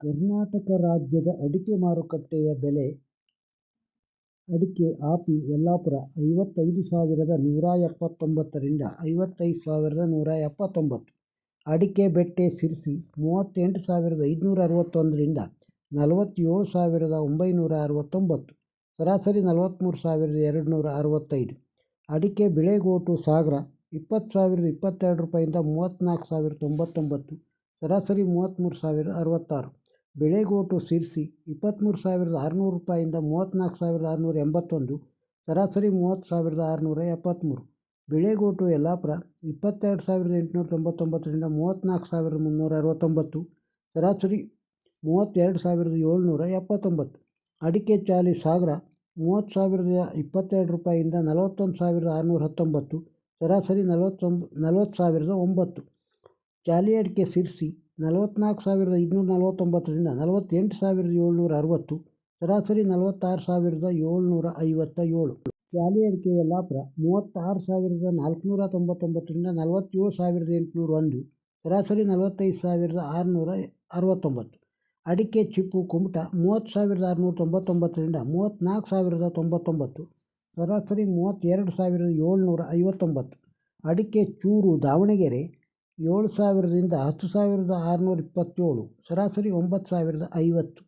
ಕರ್ನಾಟಕ ರಾಜ್ಯದ ಅಡಿಕೆ ಮಾರುಕಟ್ಟೆಯ ಬೆಲೆ. ಅಡಿಕೆ ಆಪಿ ಯಲ್ಲಾಪುರ 55,179 ರಿಂದ 55,179. ಅಡಿಕೆ ಬೆಟ್ಟೆ ಸಿರ್ಸಿ 38,561 ರಿಂದ 47,969. ಸರಾಸರಿ 43,265. ಅಡಿಕೆ ಬಿಳೆಗೋಟು ಸಾಗರ 20,022 ರೂಪಾಯಿಂದ 34,099. ಸರಾಸರಿ 33,066. ಬಿಳೆಗೋಟು ಸಿರ್ಸಿ 23,600 ರೂಪಾಯಿಂದ 34,681. ಸರಾಸರಿ 30,673. ಬಿಳೆಗೋಟು ಯಲ್ಲಾಪುರ 22,899 ರಿಂದ 34,369. ಸರಾಸರಿ 32,779. ಅಡಿಕೆ ಚಾಲಿ ಸಾಗರ 30,022 ರೂಪಾಯಿಂದ 41,619. ಸರಾಸರಿ 40,009. ಚಾಲಿ ಅಡಿಕೆ ಸಿರ್ಸಿ 44,549 ರಿಂದ 48,760. ಸರಾಸರಿ 46,757. ಚಾಲಿ ಅಡಿಕೆ ಯಲ್ಲಾಪುರ 36,499 ರಿಂದ 47,801. ಸರಾಸರಿ 45,669. ಅಡಿಕೆ ಚಿಪ್ಪು ಕುಮಟ 30,699 ರಿಂದ 34,099. ಸರಾಸರಿ 32,759. ಅಡಿಕೆ ಚೂರು ದಾವಣಗೆರೆ 7,000 ರಿಂದ 10,627. ಸರಾಸರಿ 9,050.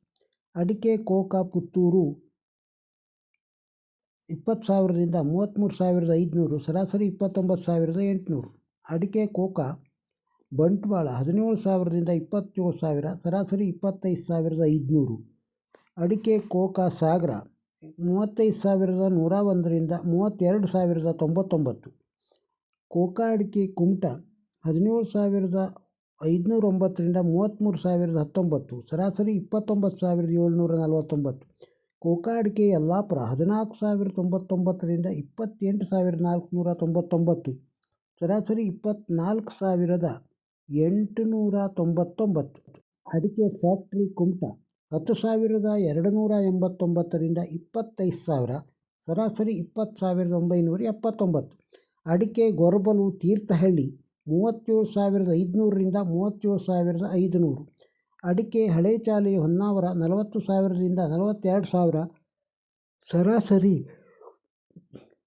ಅಡಿಕೆ ಕೋಕ ಪುತ್ತೂರು 20,000 ರಿಂದ 33,500. ಸರಾಸರಿ 29,800. ಅಡಿಕೆ ಕೋಕ ಬಂಟ್ವಾಳ 17,000 ರಿಂದ 27,000. ಸರಾಸರಿ 25,500. ಅಡಿಕೆ ಕೋಕ ಸಾಗರ 35,101 ರಿಂದ 32,099. ಕೋಕಾ ಅಡಿಕೆ ಕುಮಟ 17,509 ರಿಂದ 33,019. ಸರಾಸರಿ 29,749. ಕೋಕಾ ಅಡಿಕೆ ಯಲ್ಲಾಪುರ 14,099 ರಿಂದ 28,499. ಸರಾಸರಿ 24,899. ಅಡಿಕೆ ಫ್ಯಾಕ್ಟ್ರಿ ಕುಮಟ 10,289 ರಿಂದ 25,000. ಸರಾಸರಿ 20,979. ಅಡಿಕೆ ಗೊರಬಲು ತೀರ್ಥಹಳ್ಳಿ 37,500 ರಿಂದ 37,500. ಅಡಿಕೆ ಹಳೆ ಚಾಲಿ ಹೊನ್ನಾವರ 40,000 ರಿಂದ 42,000. ಸರಾಸರಿ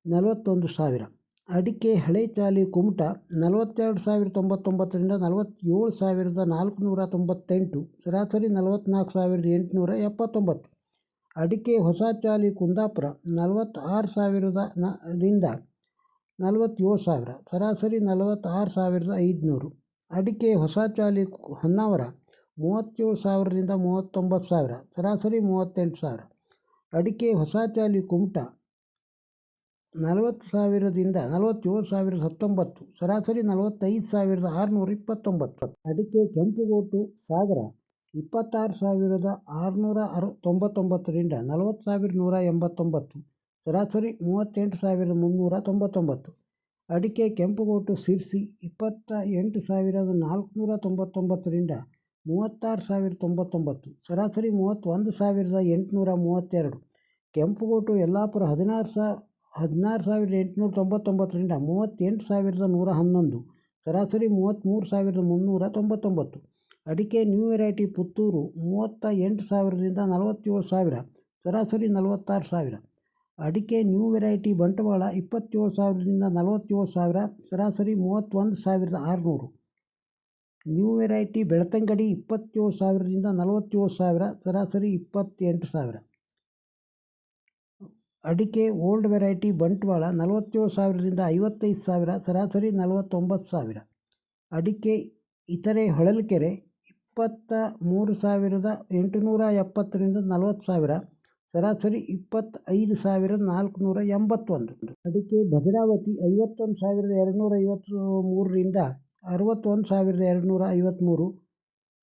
41,000. ಅಡಿಕೆ ಹಳೆ ಚಾಲಿ ಕುಮಟ 42,099 ರಿಂದ 47,498. ಸರಾಸರಿ 44,879. ಅಡಿಕೆ ಹೊಸ ಚಾಲಿ ಕುಂದಾಪುರ 46,000 ರಿಂದ 47,000. ಸರಾಸರಿ 46,500. ಅಡಿಕೆ ಹೊಸ ಚಾಲಿ ಹೊನ್ನಾವರ 37,000 ರಿಂದ 39,000. ಸರಾಸರಿ 38,000. ಅಡಿಕೆ ಹೊಸ ಚಾಲಿ ಕುಮಟ 40,000 ರಿಂದ 47,019. ಸರಾಸರಿ 45,629. ಅಡಿಕೆ ಕೆಂಪುಗೋಟು ಸಾಗರ 26,699 ರಿಂದ 40,189. ಸರಾಸರಿ 38,399. ಅಡಿಕೆ ಕೆಂಪುಗೋಟು ಸಿರ್ಸಿ 28,499 ರಿಂದ 36,099. ಸರಾಸರಿ 31,832. ಕೆಂಪುಗೋಟು ಯಲ್ಲಾಪುರ 16,899 ರಿಂದ 38,111. ಸರಾಸರಿ 33,399. ಅಡಿಕೆ ನ್ಯೂ ವೆರೈಟಿ ಪುತ್ತೂರು 38,000 ರಿಂದ 47,000. ಸರಾಸರಿ 46,000. ಅಡಿಕೆ ನ್ಯೂ ವೆರೈಟಿ ಬಂಟ್ವಾಳ 27,000 ರಿಂದ 47,000. ಸರಾಸರಿ 31,600. ನ್ಯೂ ವೆರೈಟಿ ಬೆಳ್ತಂಗಡಿ 27,000 ರಿಂದ 47,000. ಸರಾಸರಿ 28,000. ಅಡಿಕೆ ಓಲ್ಡ್ ವೆರೈಟಿ ಬಂಟ್ವಾಳ 47,000 ರಿಂದ 55,000. ಸರಾಸರಿ 49,000. ಅಡಿಕೆ ಇತರೆ ಹೊಳಲ್ಕೆರೆ 23,870 ರಿಂದ 40,000. ಸರಾಸರಿ 25,481. ಅಡಿಕೆ ಭದ್ರಾವತಿ 51,253 ರಿಂದ 61,253.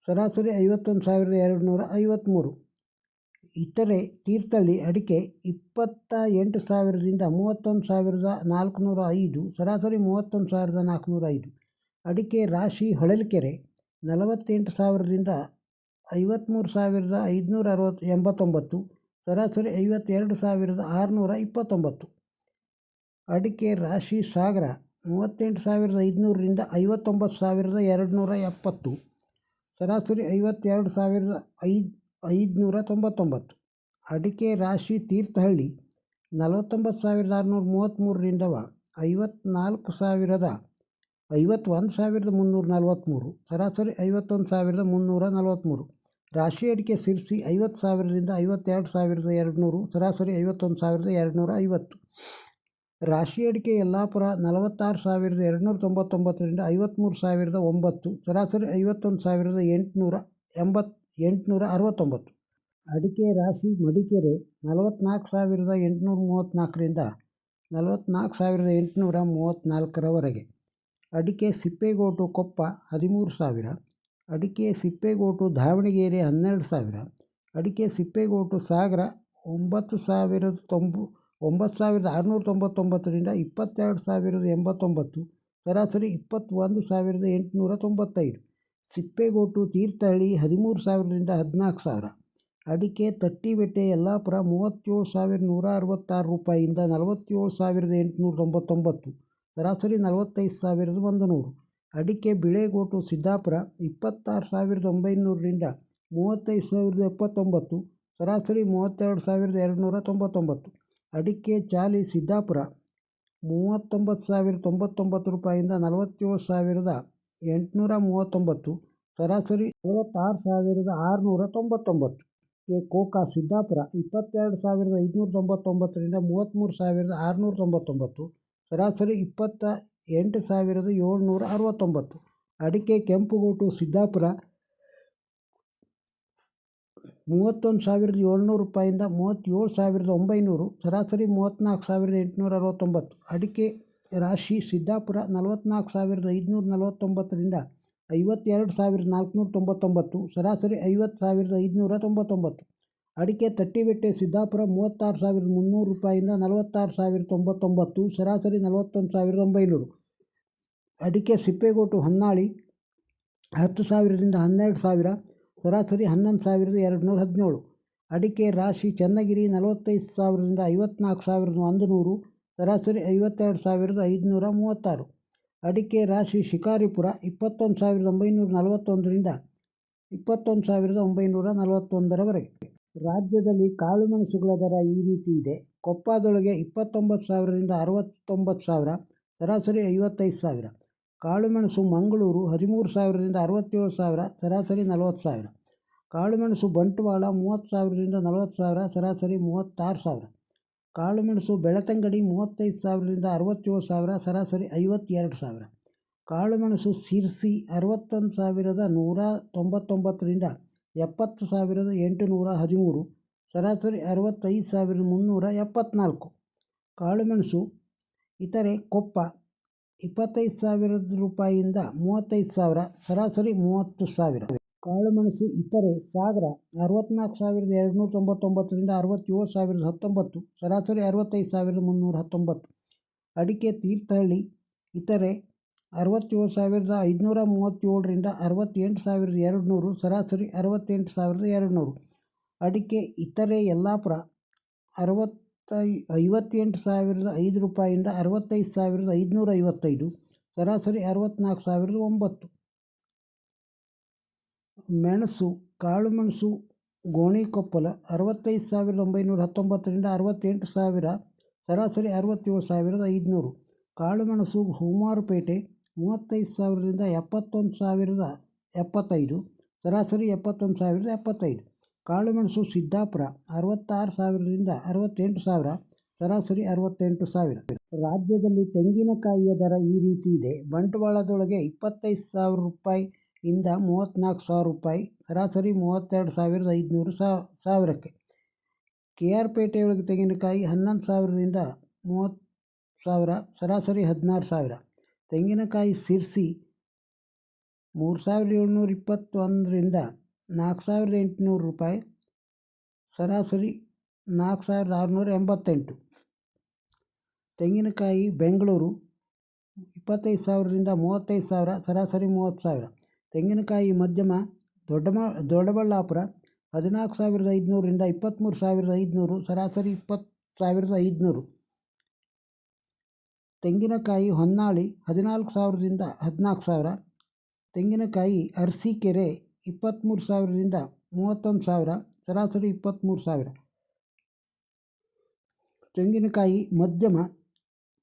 ಸರಾಸರಿ 51,253. ಇತರೆ ತೀರ್ಥಹಳ್ಳಿ ಅಡಿಕೆ 28,000 ರಿಂದ 31,405. ಸರಾಸರಿ 31,405. ಅಡಿಕೆ ರಾಶಿ ಹೊಳಲ್ಕೆರೆ 48,000 ರಿಂದ 53,589. ಸರಾಸರಿ 52,629. ಅಡಿಕೆ ರಾಶಿ ಸಾಗರ 38,500 ರಿಂದ 59,270. ಸರಾಸರಿ 52,599. ಅಡಿಕೆ ರಾಶಿ ತೀರ್ಥಹಳ್ಳಿ 49,633ರಿಂದ 51,343. ಸರಾಸರಿ 51,343. ರಾಶಿ ಅಡಿಕೆ ಸಿರ್ಸಿ 50,000ರಿಂದ 52,200. ಸರಾಸರಿ 51,250. ರಾಶಿ ಅಡಿಕೆ ಯಲ್ಲಾಪುರ 46,299ರಿಂದ 53,009. ಸರಾಸರಿ 51,869. ಅಡಿಕೆ ರಾಶಿ ಮಡಿಕೇರಿ 44,834ರಿಂದ 44,834ರವರೆಗೆ. ಅಡಿಕೆ ಸಿಪ್ಪೆಗೋಟು ಕೊಪ್ಪ 13,000. ಅಡಿಕೆ ಸಿಪ್ಪೆಗೋಟು ದಾವಣಗೆರೆ 12,000. ಅಡಿಕೆ ಸಿಪ್ಪೆಗೋಟು ಸಾಗರ 9,699ರಿಂದ 22,089. ಸರಾಸರಿ 21,895. ಸಿಪ್ಪೆಗೋಟು ತೀರ್ಥಹಳ್ಳಿ 13,000ರಿಂದ 14,000. ಅಡಿಕೆ ತಟ್ಟಿಬೆಟ್ಟೆ ಯಲ್ಲಾಪುರ 37,166 ರೂಪಾಯಿಯಿಂದ 47,899. ಸರಾಸರಿ 45,100. ಅಡಿಕೆ ಬಿಳೆಗೋಟು ಸಿದ್ದಾಪುರ 26,900ರಿಂದ 35,079. ಸರಾಸರಿ 32,299. ಅಡಿಕೆ ಚಾಲಿ ಸಿದ್ದಾಪುರ 39,099 ರೂಪಾಯಿಯಿಂದ 47,839. ಸರಾಸರಿ 46,699. ಕೋಕಾ ಸಿದ್ದಾಪುರ 22,599ರಿಂದ 33,699. ಸರಾಸರಿ 28,769. ಅಡಿಕೆ ಕೆಂಪುಗೋಟು ಸಿದ್ದಾಪುರ 31,700 ರೂಪಾಯಿಯಿಂದ 37,900. ಸರಾಸರಿ 34,869. ಅಡಿಕೆ ರಾಶಿ ಸಿದ್ದಾಪುರ 44,549ರಿಂದ 52,499. ಸರಾಸರಿ 50,599. ಅಡಿಕೆ ತಟ್ಟಿಬೆಟ್ಟೆ ಸಿದ್ದಾಪುರ 36,300 ರೂಪಾಯಿಯಿಂದ 46,099. ಸರಾಸರಿ 41,900. ಅಡಿಕೆ ಸಿಪ್ಪೆಗೋಟು ಹೊನ್ನಾಳಿ 10,000ರಿಂದ 12,000. ಸರಾಸರಿ 11,217. ಅಡಿಕೆ ರಾಶಿ ಚನ್ನಗಿರಿ 45,000ರಿಂದ 54,100. ಸರಾಸರಿ 52,536. ಅಡಿಕೆ ರಾಶಿ ಶಿಕಾರಿಪುರ 21,941ರಿಂದ 21,941ರವರೆಗೆ. ರಾಜ್ಯದಲ್ಲಿ ಕಾಳುಮೆಣಸುಗಳ ದರ ಈ ರೀತಿ ಇದೆ. ಕೊಪ್ಪದೊಳಗೆ 29,000ರಿಂದ 69,000. ಸರಾಸರಿ 55,000. ಕಾಳುಮೆಣಸು ಮಂಗಳೂರು 13,000ರಿಂದ 67,000. ಸರಾಸರಿ 40,000. ಕಾಳುಮೆಣಸು ಬಂಟ್ವಾಳ 30,000ರಿಂದ 40,000. ಸರಾಸರಿ 36,000. ಕಾಳುಮೆಣಸು ಬೆಳತಂಗಡಿ 35,000ರಿಂದ 67,000. ಸರಾಸರಿ 52,000. ಕಾಳುಮೆಣಸು ಸಿರ್ಸಿ 61,199ರಿಂದ 70,813. ಸರಾಸರಿ 65,374. ಕಾಳುಮೆಣಸು ಇತರೆ ಕೊಪ್ಪ 25,000 ರೂಪಾಯಿಯಿಂದ 35,000. ಸರಾಸರಿ 30,000. ಕಾಳುಮೆಣಸು ಇತರೆ ಸಾಗರ 64,299ರಿಂದ 67,019. ಸರಾಸರಿ 65,319. ಅಡಿಕೆ ತೀರ್ಥಹಳ್ಳಿ ಇತರೆ 67,537ರಿಂದ 68,200. ಸರಾಸರಿ 68,200. ಅಡಿಕೆ ಇತರೆ ಯಲ್ಲಾಪುರ 58,005 ರೂಪಾಯಿಯಿಂದ 65,555. ಸರಾಸರಿ 64,009. ಮೆಣಸು ಕಾಳುಮೆಣಸು ಗೋಣಿಕೊಪ್ಪಲ 65,919ರಿಂದ 68,000. ಸರಾಸರಿ 67,500. ಕಾಳುಮೆಣಸು ಹುಮಾರುಪೇಟೆ 35,000ರಿಂದ 71,075. ಸರಾಸರಿ 71,075. ಕಾಳುಮೆಣಸು ಸಿದ್ದಾಪುರ 66,000ರಿಂದ 68,000. ಸರಾಸರಿ 68,000. ರಾಜ್ಯದಲ್ಲಿ ತೆಂಗಿನಕಾಯಿಯ ದರ ಈ ರೀತಿ ಇದೆ. ಬಂಟ್ವಾಳದೊಳಗೆ 25,000 ರೂಪಾಯಿಯಿಂದ 34,000 ರೂಪಾಯಿ. ಸರಾಸರಿ 32,500 ಸಾವಿರಕ್ಕೆ. KR ಪೇಟೆಯೊಳಗೆ ತೆಂಗಿನಕಾಯಿ 11,000ರಿಂದ 30,000. ಸರಾಸರಿ 16,000. ತೆಂಗಿನಕಾಯಿ ಸಿರ್ಸಿ 3,721ರಿಂದ 4,800 ರೂಪಾಯಿ. ಸರಾಸರಿ 4,688. ತೆಂಗಿನಕಾಯಿ ಬೆಂಗಳೂರು 25,000ರಿಂದ 35,000. ಸರಾಸರಿ 30,000. ತೆಂಗಿನಕಾಯಿ ಮಧ್ಯಮ ದೊಡ್ಡಬಳ್ಳಾಪುರ 14,500ರಿಂದ 23,500. ಸರಾಸರಿ 20,500. ತೆಂಗಿನಕಾಯಿ ಹೊನ್ನಾಳಿ 14,000ರಿಂದ 14,000. ತೆಂಗಿನಕಾಯಿ ಅರಸೀಕೆರೆ 23,000ರಿಂದ 31,000, ಸರಾಸರಿ 23,000. ತೆಂಗಿನಕಾಯಿ ಮಧ್ಯಮ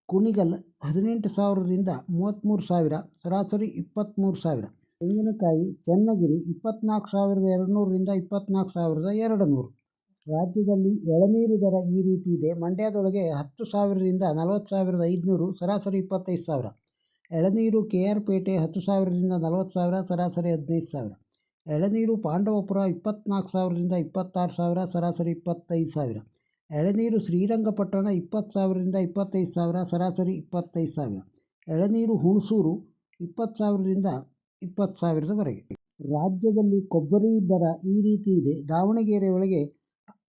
ಕುಣಿಗಲ್ 18,000ರಿಂದ 33,000, ಸರಾಸರಿ 23,000. ತೆಂಗಿನಕಾಯಿ ಚನ್ನಗಿರಿ 24,200ರಿಂದ 24,200. ರಾಜ್ಯದಲ್ಲಿ ಎಳನೀರು ದರ ಈ ರೀತಿ ಇದೆ. ಮಂಡ್ಯದೊಳಗೆ 10,000ರಿಂದ 40,500, ಸರಾಸರಿ 25,000. ಎಳನೀರು KR ಪೇಟೆ 10,000ರಿಂದ 40,000, ಸರಾಸರಿ 15,000. ಎಳನೀರು ಪಾಂಡವಪುರ 24,000ರಿಂದ 26,000, ಸರಾಸರಿ 25,000. ಎಳನೀರು ಶ್ರೀರಂಗಪಟ್ಟಣ 20,000ರಿಂದ 25,000, ಸರಾಸರಿ 25,000. ಎಳನೀರು ಹುಣಸೂರು 20,000ರಿಂದ 20,000ವರೆಗೆ. ರಾಜ್ಯದಲ್ಲಿ ಕೊಬ್ಬರಿ ದರ ಈ ರೀತಿ ಇದೆ. ದಾವಣಗೆರೆ ಒಳಗೆ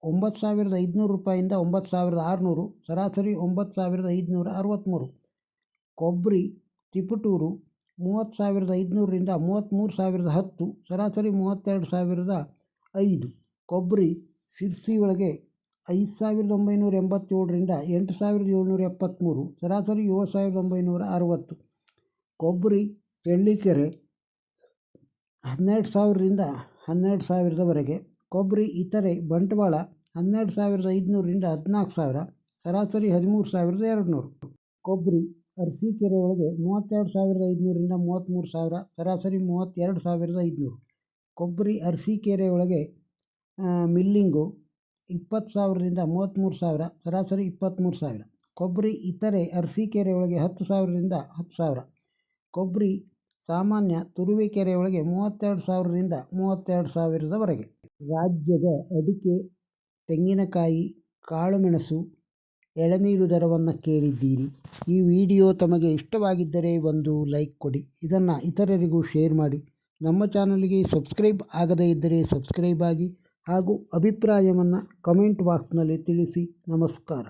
9,500 ರೂಪಾಯಿಂದ 9,600, ಸರಾಸರಿ 9,563. ಕೊಬ್ಬರಿ ತಿಪಟೂರು 30,500ರಿಂದ 33,010, ಸರಾಸರಿ 32,005. ಕೊಬ್ಬರಿ ಸಿರ್ಸಿ ಒಳಗೆ 5,987ರಿಂದ 8,773, ಸರಾಸರಿ 7,960. ಕೊಬ್ಬರಿ ಚಳ್ಳಿಕೆರೆ 12,000ರಿಂದ 12,000ವರೆಗೆ. ಕೊಬ್ಬರಿ ಇತರೆ ಬಂಟ್ವಾಳ 12,500ರಿಂದ 14,000, ಸರಾಸರಿ 13,200. ಕೊಬ್ಬರಿ ಅರಸೀಕೆರೆ ಒಳಗೆ 32,500ರಿಂದ 33,000, ಸರಾಸರಿ 32,500. ಕೊಬ್ಬರಿ ಅರಸೀಕೆರೆ ಒಳಗೆ ಮಿಲ್ಲಿಂಗು 20,000ರಿಂದ 33,000, ಸರಾಸರಿ 23,000. ಕೊಬ್ಬರಿ ಇತರೆ ಅರಸೀಕೆರೆ ಒಳಗೆ 10,000ರಿಂದ 10,000. ಕೊಬ್ಬರಿ ಸಾಮಾನ್ಯ ತುರುವೇಕೆರೆ ಒಳಗೆ 32,000ರಿಂದ 32,000ವರೆಗೆ. ರಾಜ್ಯದ ಅಡಿಕೆ, ತೆಂಗಿನಕಾಯಿ, ಕಾಳುಮೆಣಸು, ಎಳನೀರು ದರವನ್ನು ಕೇಳಿದ್ದೀರಿ. ಈ ವಿಡಿಯೋ ತಮಗೆ ಇಷ್ಟವಾಗಿದ್ದರೆ ಒಂದು ಲೈಕ್ ಕೊಡಿ. ಇದನ್ನು ಇತರರಿಗೂ ಶೇರ್ ಮಾಡಿ. ನಮ್ಮ ಚಾನಲ್ಗೆ ಸಬ್ಸ್ಕ್ರೈಬ್ ಆಗದೇ ಇದ್ದರೆ ಸಬ್ಸ್ಕ್ರೈಬ್ ಆಗಿ ಹಾಗೂ ಅಭಿಪ್ರಾಯವನ್ನು ಕಮೆಂಟ್ ಬಾಕ್ಸ್ನಲ್ಲಿ ತಿಳಿಸಿ. ನಮಸ್ಕಾರ.